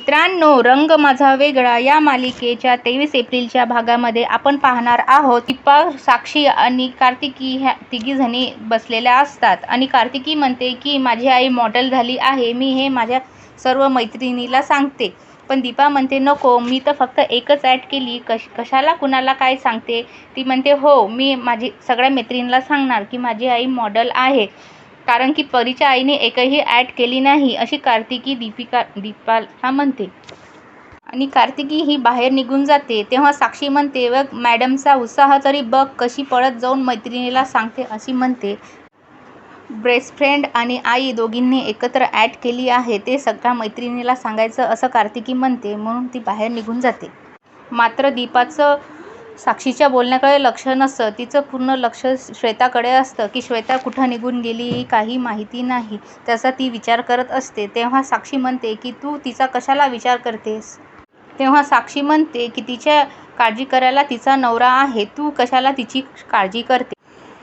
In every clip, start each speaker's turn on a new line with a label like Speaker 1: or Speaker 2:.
Speaker 1: मित्रांनो, रंग माझा वेगळा या मालिकेच्या 23 एप्रिलच्या भागामध्ये आपण पाहणार आहोत. दीपा, साक्षी आणि कार्तिकी ह्या तिघीजणी बसलेल्या असतात आणि कार्तिकी म्हणते की माझी आई मॉडेल झाली आहे, मी हे माझ्या सर्व मैत्रिणीला सांगते. पण दीपा म्हणते नको, मी तर फक्त एकच ॲड केली, कशाला कुणाला काय सांगते. ती म्हणते हो, मी माझी सगळ्या मैत्रिणीला सांगणार की माझी आई मॉडेल आहे, कारण की परीच्या आईने एकही ॲड केली नाही, अशी कार्तिकी दीपाला म्हणते. आणि कार्तिकी ही बाहेर निघून जाते. तेव्हा साक्षी म्हणते व मॅडमचा उत्साह तरी बघ, कशी पळत जाऊन मैत्रिणीला सांगते, अशी म्हणते. बेस्ट फ्रेंड आणि आई दोघींनी एकत्र ॲड केली आहे, ते सगळ्या मैत्रिणीला सांगायचं, असं कार्तिकी म्हणते. म्हणून ती बाहेर निघून जाते. मात्र दीपाचं साक्षीच्या बोलण्याकडे लक्ष नसतं. तिचं पूर्ण लक्ष श्वेताकडे असतं की श्वेता कुठं निघून गेली, काही माहिती नाही, त्याचा ती विचार करत असते. तेव्हा साक्षी म्हणते की तू तिचा कशाला विचार करतेस. तेव्हा साक्षी म्हणते की तिच्या काळजी करायला तिचा नवरा आहे, तू कशाला तिची काळजी करते.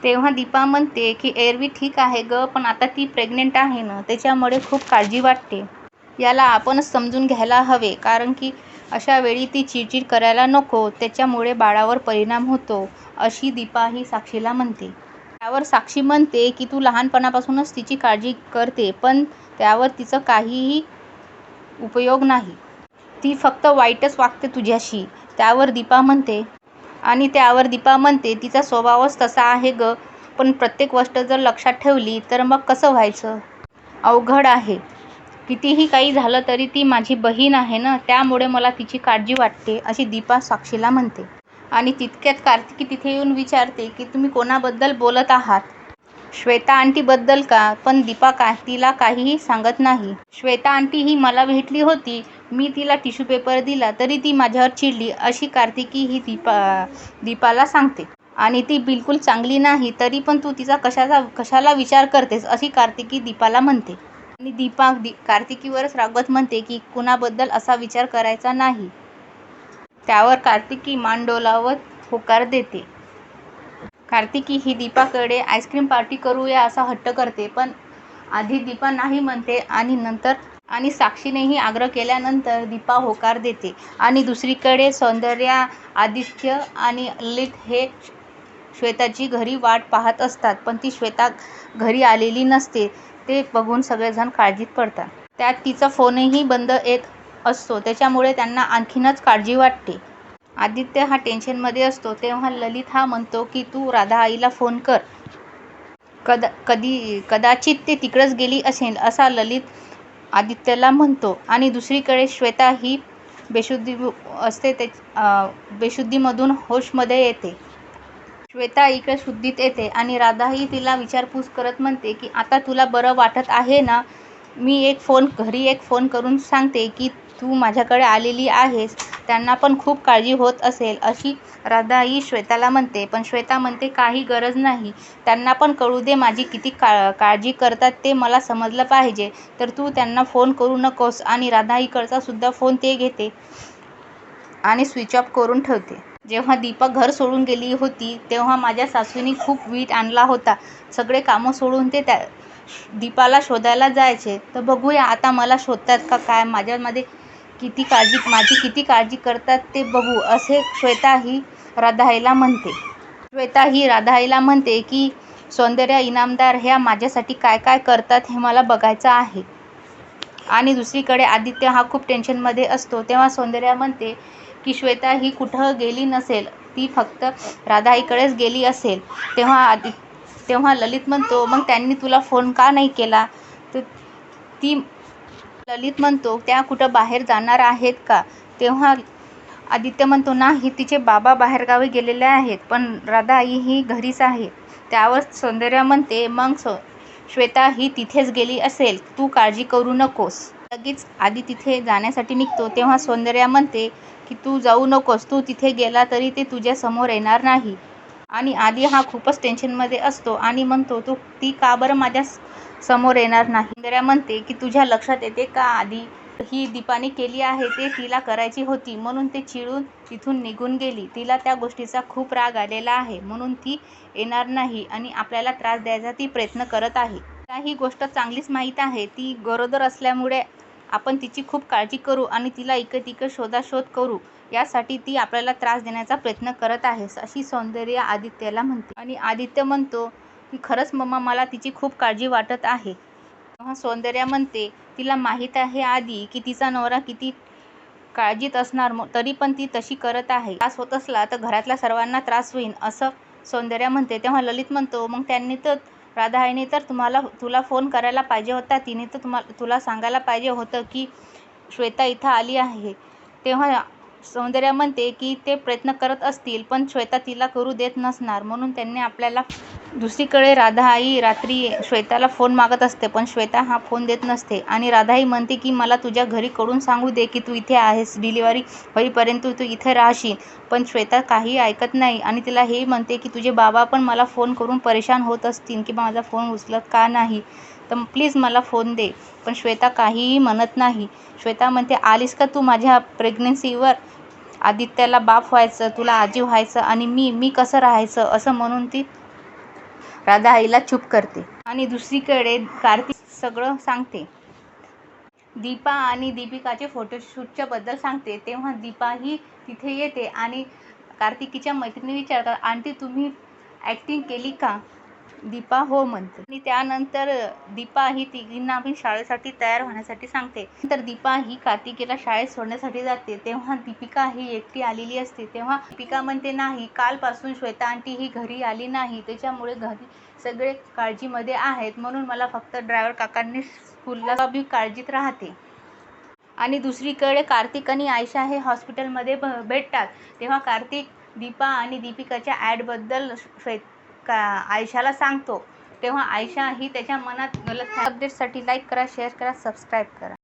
Speaker 1: तेव्हा दीपा म्हणते की एरवी ठीक आहे ग, पण आता ती प्रेग्नेंट आहे ना, त्याच्यामुळे खूप काळजी वाटते. याला आपणच समजून घ्यायला हवे, कारण की अशा वेळी ती चिडचिड करायला नको, त्याच्यामुळे बाळावर परिणाम होतो, अशी दीपा ही साक्षीला म्हणते. त्यावर साक्षी म्हणते की तू लहानपणापासूनच तिची काळजी करते, पण त्यावर तिचं काहीही उपयोग नाही, ती फक्त वाईटच वागते तुझ्याशी. त्यावर दीपा म्हणते तिचा स्वभावच तसा आहे ग, पण प्रत्येक गोष्ट जर लक्षात ठेवली तर मग कसं व्हायचं, अवघड आहे. कितीही काही झालं तरी ती माझी बहीण आहे ना, त्यामुळे मला तिची काळजी वाटते, अशी दीपा साक्षीला म्हणते. आणि तितक्यात कार्तिकी तिथे येऊन विचारते की तुम्ही कोणाबद्दल बोलत आहात. श्वेता आंटीबद्दल का. पण दीपा तिला काहीही सांगत नाही. श्वेता आंटी ही मला भेटली होती, मी तिला टिश्यू पेपर दिला तरी ती माझ्यावर चिडली, अशी कार्तिकी ही दीपाला सांगते. आणि ती बिलकुल चांगली नाही, तरी पण तू तिचा कशाला विचार करतेस, अशी कार्तिकी दीपाला म्हणते. आणि दीपा कार्तिकीवरच रागवत म्हणते की कुणाबद्दल असा विचार करायचा नाही. त्यावर कार्तिकी मान डोलावत होकार देते. कार्तिकी ही दीपाकडे आईस्क्रीम पार्टी करूया असा हट्ट करते, पण आधी दीपा नाही म्हणते आणि साक्षीनेही आग्रह केल्यानंतर दीपा होकार देते. आणि दुसरीकडे सौंदर्या, आदित्य आणि ललित हे श्वेताची घरी वाट पाहत असतात, पण ती श्वेता घरी आलेली नसते. ते बघून सगळेजण काळजीत पडतात. त्यात तिचा फोनही बंद येत असतो, त्याच्यामुळे त्यांना आणखीनच काळजी वाटते. आदित्य हा टेन्शनमध्ये असतो. तेव्हा ललित हा म्हणतो की तू राधा आईला फोन कर, कदाचित ते तिकडेच गेली असेल, असा ललित आदित्यला म्हणतो. आणि दुसरीकडे श्वेता ही बेशुद्धीमधून होशमध्ये येते. श्वेता इकडे शुद्धीत येते आणि राधाही तिला विचारपूस करत म्हणते की आता तुला बरं वाटत आहे ना, मी घरी एक फोन करून सांगते की तू माझ्याकडे आलेली आहेस, त्यांना पण खूप काळजी होत असेल, अशी राधाही श्वेताला म्हणते. पण श्वेता म्हणते काही गरज नाही, त्यांना पण कळू दे माझी किती काळजी करतात ते मला समजलं पाहिजे, तर तू त्यांना फोन करू नकोस. आणि राधाईकडचा सुद्धा फोन ते घेते आणि स्विच ऑफ करून ठेवते. जेव्हा दीपा घर सोडून गेली होती तेव्हा माझ्या सासूने खूप वीट आणला होता, सगळे कामं सोडून ते दीपाला शोधायला जायचे, तर बघूया आता मला शोधतात का काय, माझी किती काळजी करतात ते बघू, असे श्वेता ही राधाईला म्हणते. की सौंदर्या इनामदार ह्या माझ्यासाठी काय काय करतात हे मला बघायचं आहे. आणि दुसरीकडे आदित्य हा खूप टेन्शनमध्ये असतो. तेव्हा सौंदर्या म्हणते की श्वेता ही कुठं गेली नसेल, ती फक्त राधाईकडेच गेली असेल. तेव्हा ललित म्हणतो मग त्यांनी तुला फोन का नाही केला. तर ललित म्हणतो त्या कुठं बाहेर जाणार आहेत का. तेव्हा आदित्य म्हणतो नाही, तिचे बाबा बाहेरगावी गेलेले आहेत, पण राधाई ही घरीच आहे. त्यावर सौंदर्या म्हणते मग श्वेता ही तिथेच गेली असेल, तू काळजी करू नकोस. लगेच आधी तिथे जाण्यासाठी निघतो. तेव्हा सौंदर्या म्हणते की तू जाऊ नकोस, तू तिथे गेला तरी ते तुझ्या समोर येणार नाही. आणि आधी हा खूपच टेन्शनमध्ये असतो आणि म्हणतो ती का बरं माझ्या समोर येणार नाही. सौंदर्या म्हणते की तुझ्या लक्षात येते का, आधी ही दीपाने केली आहे ते तिला करायची होती, म्हणून ते चिडून तिथून निघून गेली. तिला त्या गोष्टीचा खूप राग आलेला आहे, म्हणून ती येणार नाही आणि आपल्याला त्रास द्यायचा ती प्रयत्न करत आहे. तिला ही गोष्ट चांगलीच माहीत आहे, ती गरोदर असल्यामुळे आपण तिची खूप काळजी करू आणि तिला इकडे-तिकडे शोधाशोध करू. यासाठी ती आपल्याला त्रास देण्याचा प्रयत्न करत आहे, अशी सौंदर्या आदित्यला म्हणते. आणि आदित्य म्हणतो की खरंच मम्मा, मला तिची खूप काळजी वाटत आहे. तेव्हा सौंदर्या म्हणते, तिला माहीत आहे आधी की तिचा नवरा किती काळजीत असणार, तरी पण ती तशी करत आहे. त्रास होत असला तर घरातल्या सर्वांना त्रास होईल, असं सौंदर्या म्हणते. तेव्हा ललित म्हणतो, मग त्यांनी तर राधाआईने तर तुला फोन करायला पाहिजे होता. तिने तर तुला सांगायला पाहिजे होतं की श्वेता इथं आली आहे. तेव्हा सौंदर्या म्हणते की ते प्रयत्न करत असतील, पण श्वेता तिला करू देत नसणार, म्हणून त्यांनी आपल्याला. दुसरीकडे राधाआई रात्री श्वेताला फोन मागत असते, पण श्वेता हा फोन देत नसते. आणि राधाआई म्हणते की मला तुझ्या घरी कडून सांगू दे की तू इथे आहेस, डिलिव्हरी होईपर्यंत तू इथे राहशील. पण श्वेता काही ऐकत नाही आणि तिला हे म्हणते की तुझे बाबा पण मला फोन करून परेशान होत असतील की माझा फोन उचलत का नाही, तर प्लीज मला फोन दे. पण श्वेता काहीही म्हणत नाही. श्वेता म्हणते, आलीस का तू माझ्या प्रेग्नन्सीवर? आदित्याला बाप व्हायचं, तुला आजी व्हायचं आणि मी कसं राहायचं, असं म्हणून ती राधाआईला चूप करते. आणि दुसरीकडे कार्तिक सगळं सांगते. दीपा आणि दीपिकाचे फोटोशूटच्या बद्दल सांगते. तेव्हा दीपा ही तिथे येते आणि कार्तिकीच्या मैत्रिणी विचारतात, आंटी तुम्ही ॲक्टिंग केली का? दीपा हो म्हणते. आणि त्यानंतर दीपा ही तिघींना पण शाळेसाठी तयार होण्यासाठी सांगते. नंतर दीपा ही कार्तिकीला शाळेत सोडण्यासाठी जाते. तेव्हा दीपिका ही एकटी आलेली असते. तेव्हा दीपिका म्हणते, नाही, कालपासून श्वेता आंटी ही घरी आली नाही, त्याच्यामुळे घरी सगळे काळजीमध्ये आहेत, म्हणून मला फक्त ड्रायव्हर काकांनी स्कूलला बी काळजीत राहते. आणि दुसरीकडे कार्तिक आणि आयशा हे हॉस्पिटलमध्ये भेटतात. तेव्हा कार्तिक दीपा आणि दीपिकाच्या ॲडबद्दल आयशाला सांगतो. तेव्हा आयशा ही त्याच्या मनात गलत. अपडेट्ससाठी लाईक करा, शेअर करा, सबस्क्राईब करा.